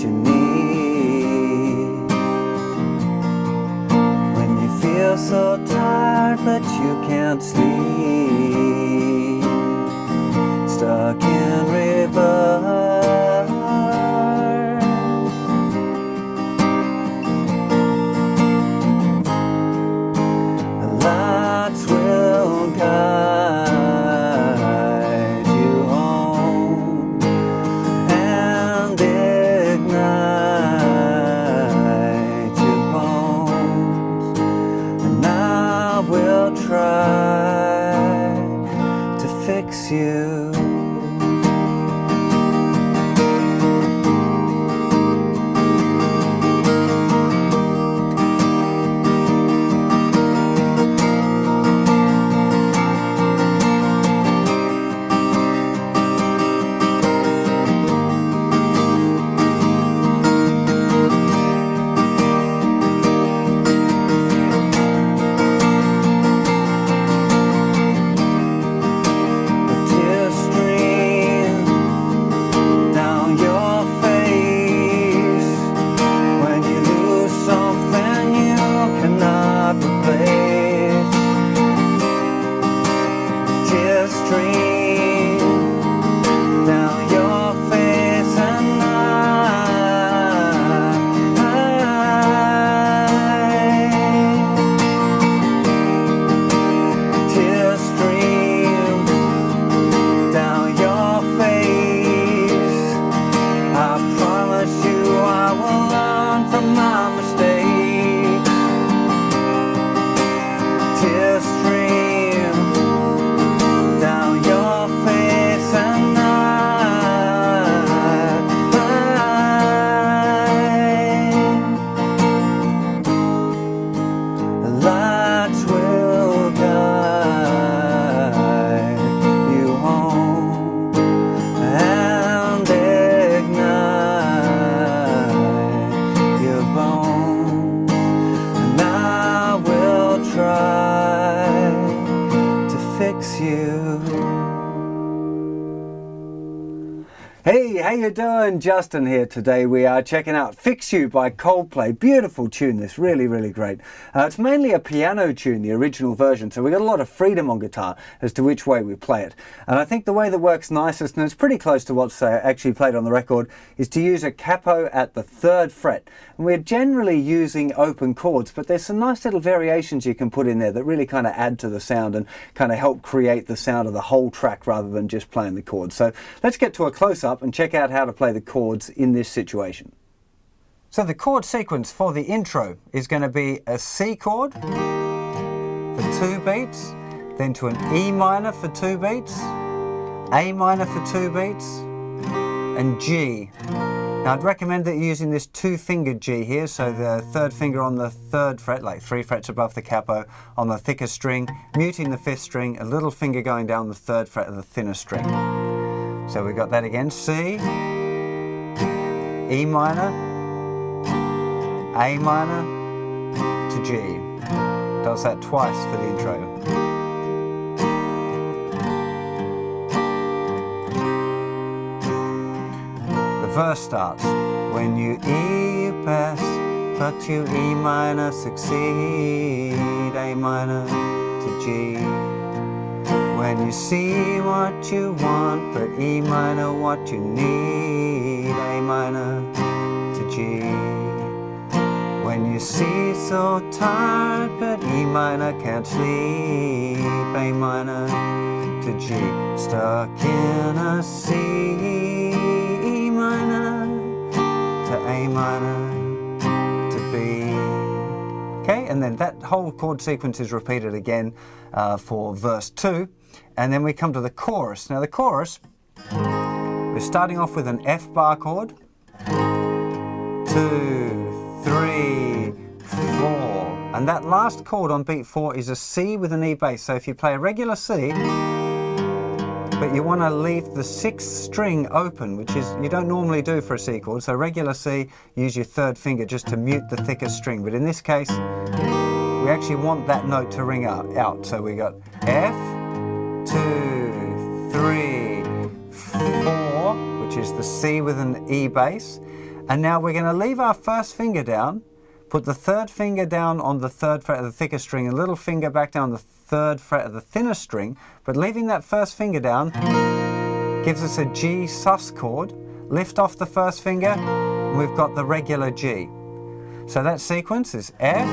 you need. When you feel so tired but you can't sleep, stuck in reverse, the lights will guide you home and ignite your bones, and I will try to fix you. Hey, how you doing? Justin here. Today we are checking out Fix You by Coldplay. Beautiful tune, this, really, really great. It's mainly a piano tune, the original version, so we got a lot of freedom on guitar as to which way we play it. And I think the way that works nicest, and it's pretty close to what's actually played on the record, is to use a capo at the 3rd fret. And we're generally using open chords, but there's some nice little variations you can put in there that really kind of add to the sound and kind of help create the sound of the whole track rather than just playing the chords. So let's get to a close-up and check out how to play the chords in this situation. So the chord sequence for the intro is going to be a C chord for 2 beats, then to an E minor for 2 beats, A minor for 2 beats, and G. Now I'd recommend that you're using this 2-fingered G here, so the 3rd finger on the 3rd fret, like 3 frets above the capo, on the thicker string, muting the 5th string, a little finger going down the 3rd fret of the thinner string. So we got that again, C, E minor, A minor to G. Does that twice for the intro. The verse starts, when you E you pass, but you E minor succeed, A minor to G. When you see what you want, but E minor what you need, A minor to G. When you see so tired, but E minor can't sleep, A minor to G. Stuck in a C, E minor to A minor to B. Okay, and then that whole chord sequence is repeated again for verse 2. And then we come to the chorus. Now the chorus, we're starting off with an F bar chord, 2, 3, 4. And that last chord on beat 4 is a C with an E bass. So if you play a regular C, but you want to leave the 6th string open, which is you don't normally do for a C chord. So regular C, use your 3rd finger just to mute the thicker string. But in this case, we actually want that note to ring out. So we got F, 2, 3, 4, which is the C with an E bass, And now we're going to leave our first finger down, put the third finger down on the third fret of the thicker string, and little finger back down the third fret of the thinner string, but leaving that first finger down gives us a G sus chord. Lift off the first finger, and we've got the regular G. So that sequence is F,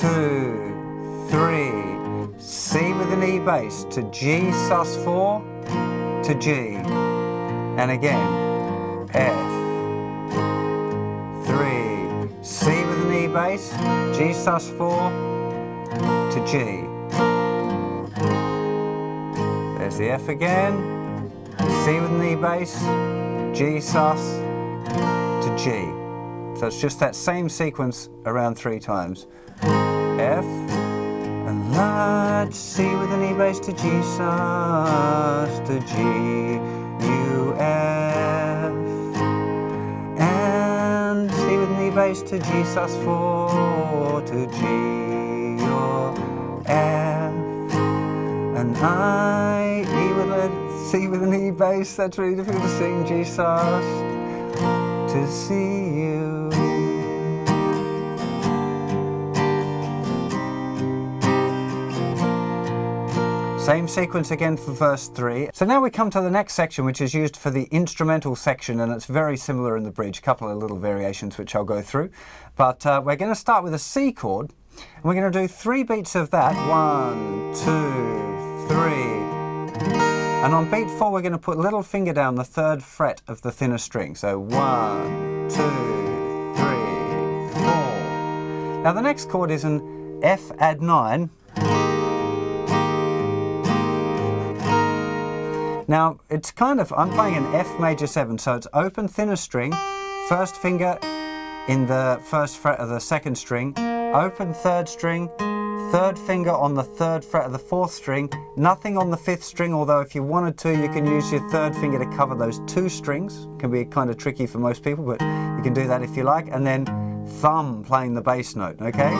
2, 3, C with an E bass to G sus 4 to G, and again F, 3, C with an E bass, G sus 4 to G. There's the F again, C with an E bass, G sus to G. So it's just that same sequence around 3 times. F, and light, C with an E bass to G sus to G, U, F, and C with an E bass to G sus 4 to G, or F, and I, E with a C with an E bass, that's really difficult to sing, G sus to see you. Same sequence again for verse 3. So now we come to the next section, which is used for the instrumental section, and it's very similar in the bridge. A couple of little variations which I'll go through. But we're going to start with a C chord, and we're going to do 3 beats of that. 1, 2, 3. And on beat 4, we're going to put little finger down the third fret of the thinner string. So 1, 2, 3, 4. Now the next chord is an F add 9. Now it's kind of, I'm playing an F major 7, so it's open thinner string, first finger in the first fret of the second string, open third string, third finger on the third fret of the fourth string, nothing on the fifth string, although if you wanted to you can use your third finger to cover those 2 strings. It can be kind of tricky for most people, but you can do that if you like, and then thumb playing the bass note, okay?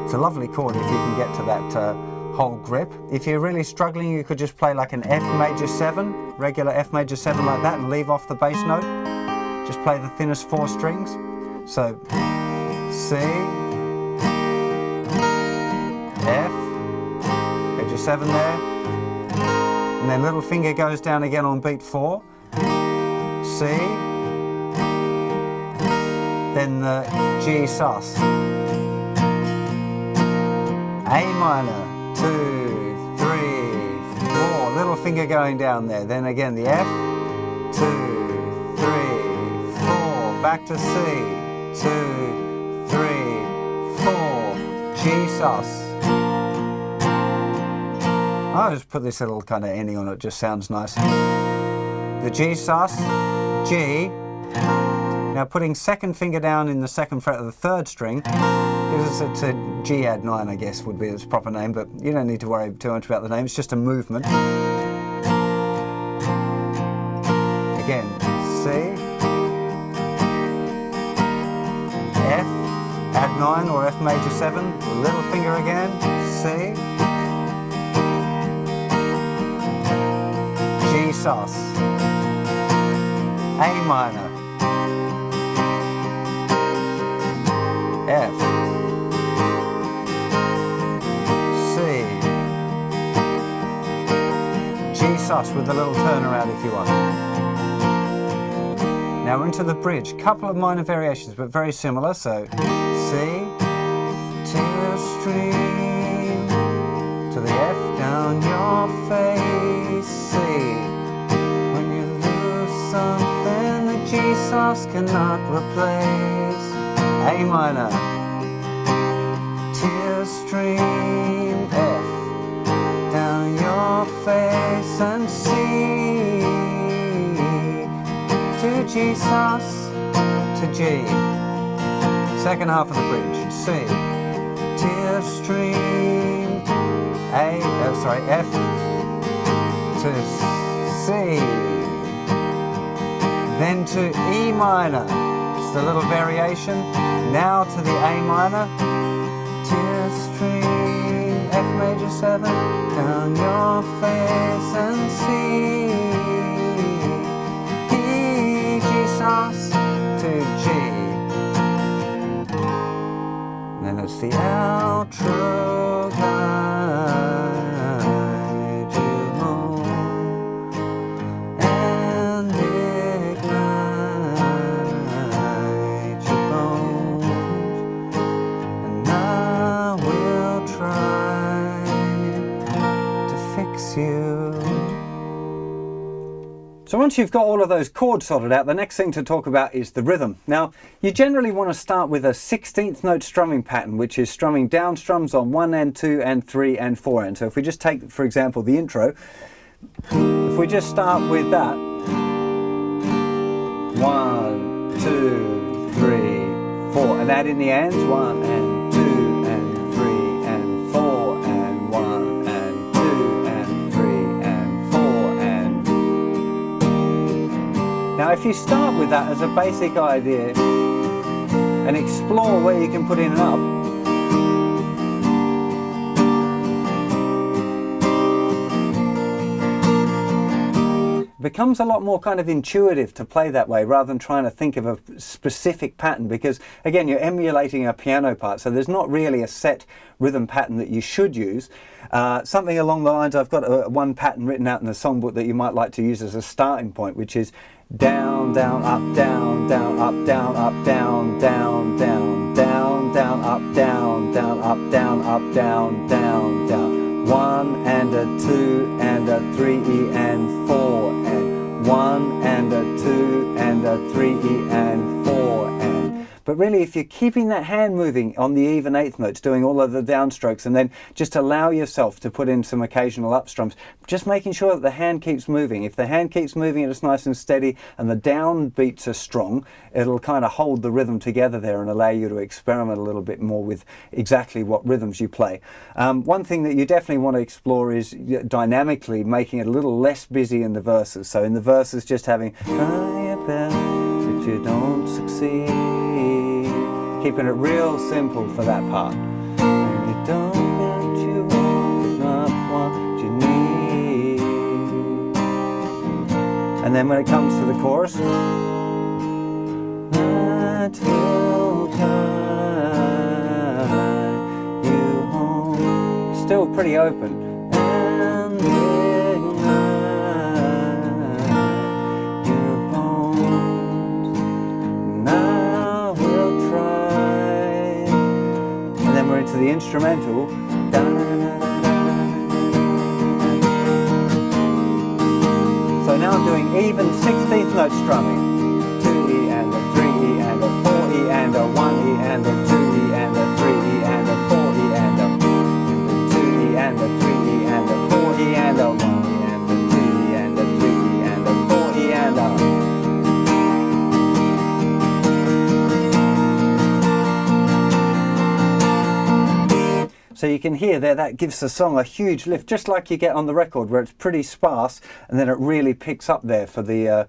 It's a lovely chord if you can get to that whole grip. If you're really struggling, you could just play like an F major 7, regular F major 7 like that, and leave off the bass note. Just play the thinnest 4 strings. So C, F, major 7 there, and then little finger goes down again on beat 4, C, then the G sus, A minor, 2, 3, 4, little finger going down there, then again the F, 2, 3, 4, back to C, 2, 3, 4, G sus. I'll just put this little kind of ending on it, just sounds nice. The G sus, G. Now putting second finger down in the second fret of the third string, gives us a G add 9, I guess would be its proper name, but you don't need to worry too much about the name, it's just a movement. Again, C, F, add 9 or F major 7, little finger again, C, G sus, A minor, F, C, G sus with a little turnaround if you want. Now we're into the bridge. Couple of minor variations, but very similar. So C, tear stream to the F down your face. C, when you lose something the G sus cannot replace. A minor, tear stream, F, down your face, and C, to G sus, to G. Second half of the bridge, C, tear stream, F, to C, then to E minor. The little variation, now to the A minor, tear stream, F major 7, down your face, and C, E, G sus, to G. And then it's the outro guide you home and ignite your bones. And I will try to fix you. So once you've got all of those chords sorted out, the next thing to talk about is the rhythm. Now, you generally want to start with a 16th note strumming pattern, which is strumming down strums on 1 and 2 and 3 and 4 and. So if we just take, for example, the intro, if we just start with that, 1, 2, 3, 4, and add in the ands, 1 and 2 and 3 and 4 and 1 and 2 and 3 and 4 and. Now if you start with that as a basic idea and explore where you can put in an up, it becomes a lot more kind of intuitive to play that way rather than trying to think of a specific pattern, because again you're emulating a piano part, so there's not really a set rhythm pattern that you should use. Something along the lines, I've got one pattern written out in the songbook that you might like to use as a starting point, which is down, down, up, down, down, up, down, up, down, down, down, down, down, up, down, down, up, down, up, down, down, down. 1 and a 2 and a 3 E and 4 and 1 and a 2 and a 3 E and 4 and. But really, if you're keeping that hand moving on the even eighth notes, doing all of the downstrokes, and then just allow yourself to put in some occasional up strums, just making sure that the hand keeps moving. If the hand keeps moving and it's nice and steady and the down beats are strong, it'll kind of hold the rhythm together there and allow you to experiment a little bit more with exactly what rhythms you play. One thing that you definitely want to explore is dynamically making it a little less busy in the verses. So in the verses, just having try your best but you don't succeed, keeping it real simple for that part. And you don't get you want, it's not what you need. And then when it comes to the chorus, that will guide you home. Still pretty open. And ignite your bones. Now we'll try. And then we're into the instrumental. So now I'm doing even 16th note strumming. 2E and a 3E and a 4E and a 1E and a 2E and a 3E and a 4E and a 2E and a 3E and a 4E and a 1E and a 2E and a 3E and a 4E and a. So you can hear there, that gives the song a huge lift, just like you get on the record where it's pretty sparse and then it really picks up there for the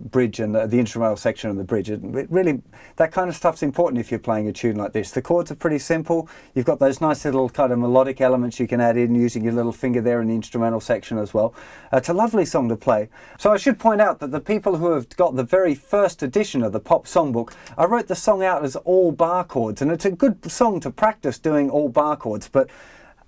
bridge and the instrumental section of the bridge. It really, that kind of stuff's important if you're playing a tune like this. The chords are pretty simple. You've got those nice little kind of melodic elements you can add in using your little finger there in the instrumental section as well. It's a lovely song to play. So I should point out that the people who have got the very first edition of the Pop Songbook, I wrote the song out as all bar chords, and it's a good song to practice doing all bar chords, but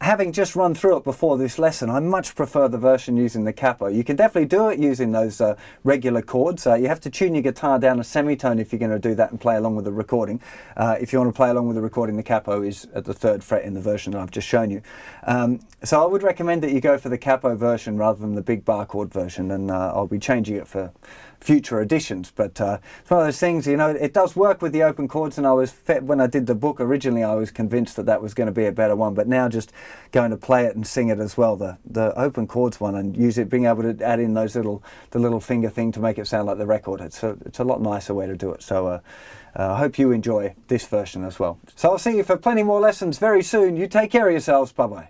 having just run through it before this lesson, I much prefer the version using the capo. You can definitely do it using those regular chords. You have to tune your guitar down a semitone if you're going to do that and play along with the recording. If you want to play along with the recording, the capo is at the 3rd fret in the version that I've just shown you. So I would recommend that you go for the capo version rather than the big bar chord version, and I'll be changing it for future editions. But it's one of those things, you know, it does work with the open chords, and when I did the book originally, I was convinced that that was going to be a better one, but now just going to play it and sing it as well, the open chords one, and use it, being able to add in those the little finger thing to make it sound like the record, it's a lot nicer way to do it. So I hope you enjoy this version as well. So I'll see you for plenty more lessons very soon. You take care of yourselves. Bye bye.